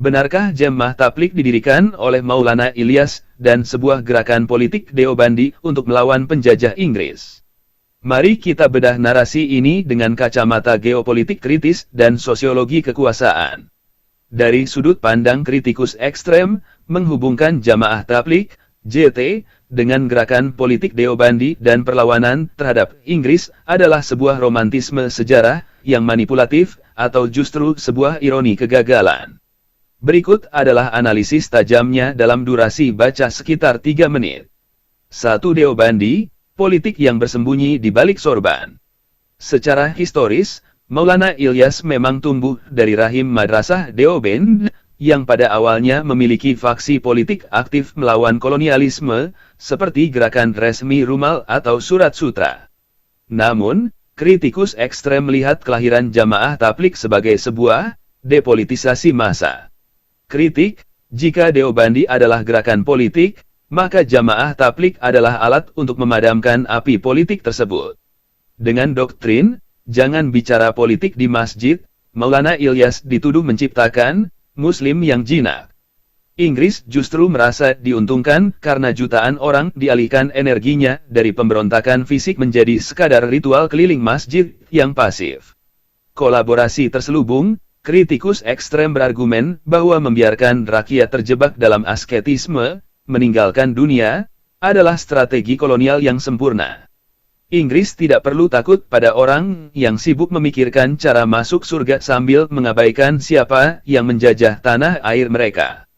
Benarkah Jemaah Tabligh didirikan oleh Maulana Ilyas dan sebuah gerakan politik Deobandi untuk melawan penjajah Inggris? Mari kita bedah narasi ini dengan kacamata geopolitik kritis dan sosiologi kekuasaan. Dari sudut pandang kritikus ekstrem, menghubungkan Jamaah Tabligh, JT, dengan gerakan politik Deobandi dan perlawanan terhadap Inggris adalah sebuah romantisme sejarah yang manipulatif atau justru sebuah ironi kegagalan. Berikut adalah analisis tajamnya dalam durasi baca sekitar 3 menit. 1. Deobandi, politik yang bersembunyi di balik sorban. Secara historis, Maulana Ilyas memang tumbuh dari rahim Madrasah Deoband, yang pada awalnya memiliki faksi politik aktif melawan kolonialisme, seperti gerakan resmi Rumal atau Surat Sutra. Namun, kritikus ekstrem melihat kelahiran Jamaah Tabligh sebagai sebuah depolitisasi massa. Kritik, jika Deobandi adalah gerakan politik, maka Jamaah Tabligh adalah alat untuk memadamkan api politik tersebut. Dengan doktrin, jangan bicara politik di masjid, Maulana Ilyas dituduh menciptakan Muslim yang jinak. Inggris justru merasa diuntungkan karena jutaan orang dialihkan energinya dari pemberontakan fisik menjadi sekadar ritual keliling masjid yang pasif. Kolaborasi terselubung. Kritikus ekstrem berargumen bahwa membiarkan rakyat terjebak dalam asketisme, meninggalkan dunia, adalah strategi kolonial yang sempurna. Inggris tidak perlu takut pada orang yang sibuk memikirkan cara masuk surga sambil mengabaikan siapa yang menjajah tanah air mereka.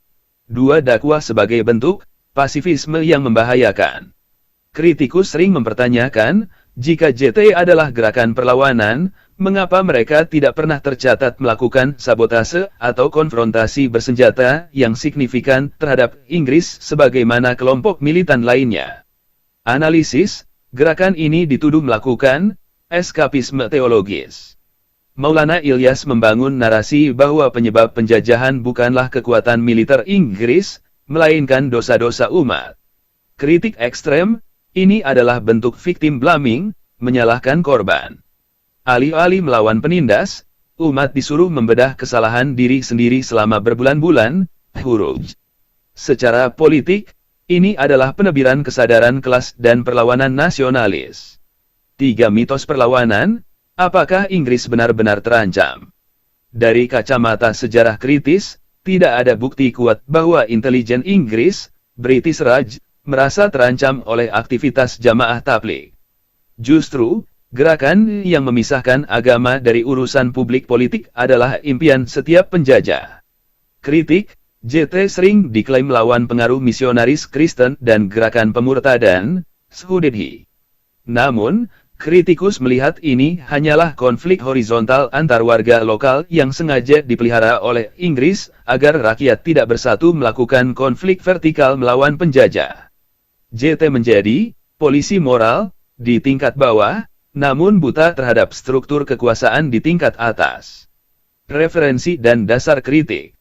2. Dakwah sebagai bentuk pasifisme yang membahayakan. Kritikus sering mempertanyakan, jika JT adalah gerakan perlawanan, mengapa mereka tidak pernah tercatat melakukan sabotase atau konfrontasi bersenjata yang signifikan terhadap Inggris sebagaimana kelompok militan lainnya? Analisis, gerakan ini dituduh melakukan eskapisme teologis. Maulana Ilyas membangun narasi bahwa penyebab penjajahan bukanlah kekuatan militer Inggris, melainkan dosa-dosa umat. Kritik ekstrem, ini adalah bentuk victim blaming, menyalahkan korban. Alih-alih melawan penindas, umat disuruh membedah kesalahan diri sendiri selama berbulan-bulan, huruj. Secara politik, ini adalah penebiran kesadaran kelas dan perlawanan nasionalis. 3. Mitos perlawanan, apakah Inggris benar-benar terancam? Dari kacamata sejarah kritis, tidak ada bukti kuat bahwa intelijen Inggris, British Raj, merasa terancam oleh aktivitas Jamaah Tabligh. Justru, gerakan yang memisahkan agama dari urusan publik politik adalah impian setiap penjajah. Kritik, JT sering diklaim melawan pengaruh misionaris Kristen dan gerakan pemurtadan, Sudedhi. Namun, kritikus melihat ini hanyalah konflik horizontal antar warga lokal yang sengaja dipelihara oleh Inggris agar rakyat tidak bersatu melakukan konflik vertikal melawan penjajah. JT menjadi polisi moral di tingkat bawah, namun buta terhadap struktur kekuasaan di tingkat atas. Referensi dan dasar kritik.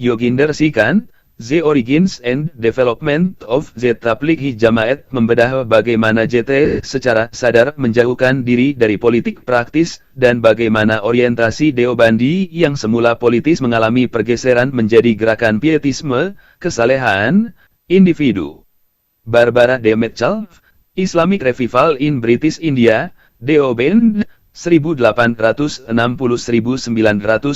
Yoginder Sikand, The Origins and Development of the Tabligh Jamaat membedah bagaimana JT secara sadar menjauhkan diri dari politik praktis dan bagaimana orientasi Deobandi yang semula politis mengalami pergeseran menjadi gerakan pietisme, kesalehan, individu. Barbara D. Mitchell, Islamic Revival in British India, Deoband, 1860-1900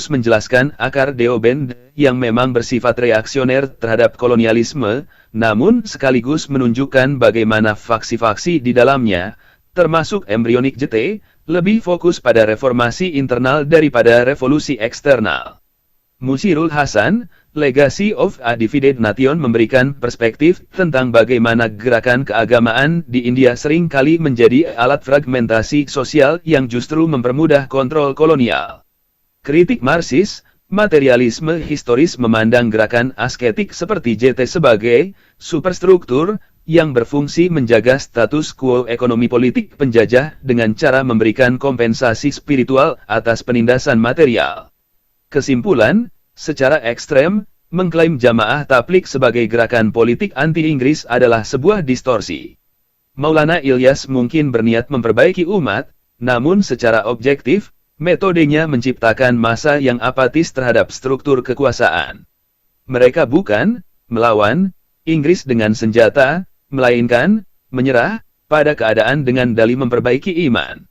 menjelaskan akar Deoband yang memang bersifat reaksioner terhadap kolonialisme, namun sekaligus menunjukkan bagaimana faksi-faksi di dalamnya, termasuk embrionik JT, lebih fokus pada reformasi internal daripada revolusi eksternal. Musirul Hasan, Legacy of a Divided Nation memberikan perspektif tentang bagaimana gerakan keagamaan di India sering kali menjadi alat fragmentasi sosial yang justru mempermudah kontrol kolonial. Kritik Marxis, materialisme historis memandang gerakan asketik seperti JT sebagai superstruktur yang berfungsi menjaga status quo ekonomi politik penjajah dengan cara memberikan kompensasi spiritual atas penindasan material. Kesimpulan, secara ekstrem, mengklaim Jamaah Tabligh sebagai gerakan politik anti-Inggris adalah sebuah distorsi. Maulana Ilyas mungkin berniat memperbaiki umat, namun secara objektif, metodenya menciptakan massa yang apatis terhadap struktur kekuasaan. Mereka bukan melawan Inggris dengan senjata, melainkan menyerah pada keadaan dengan dalih memperbaiki iman.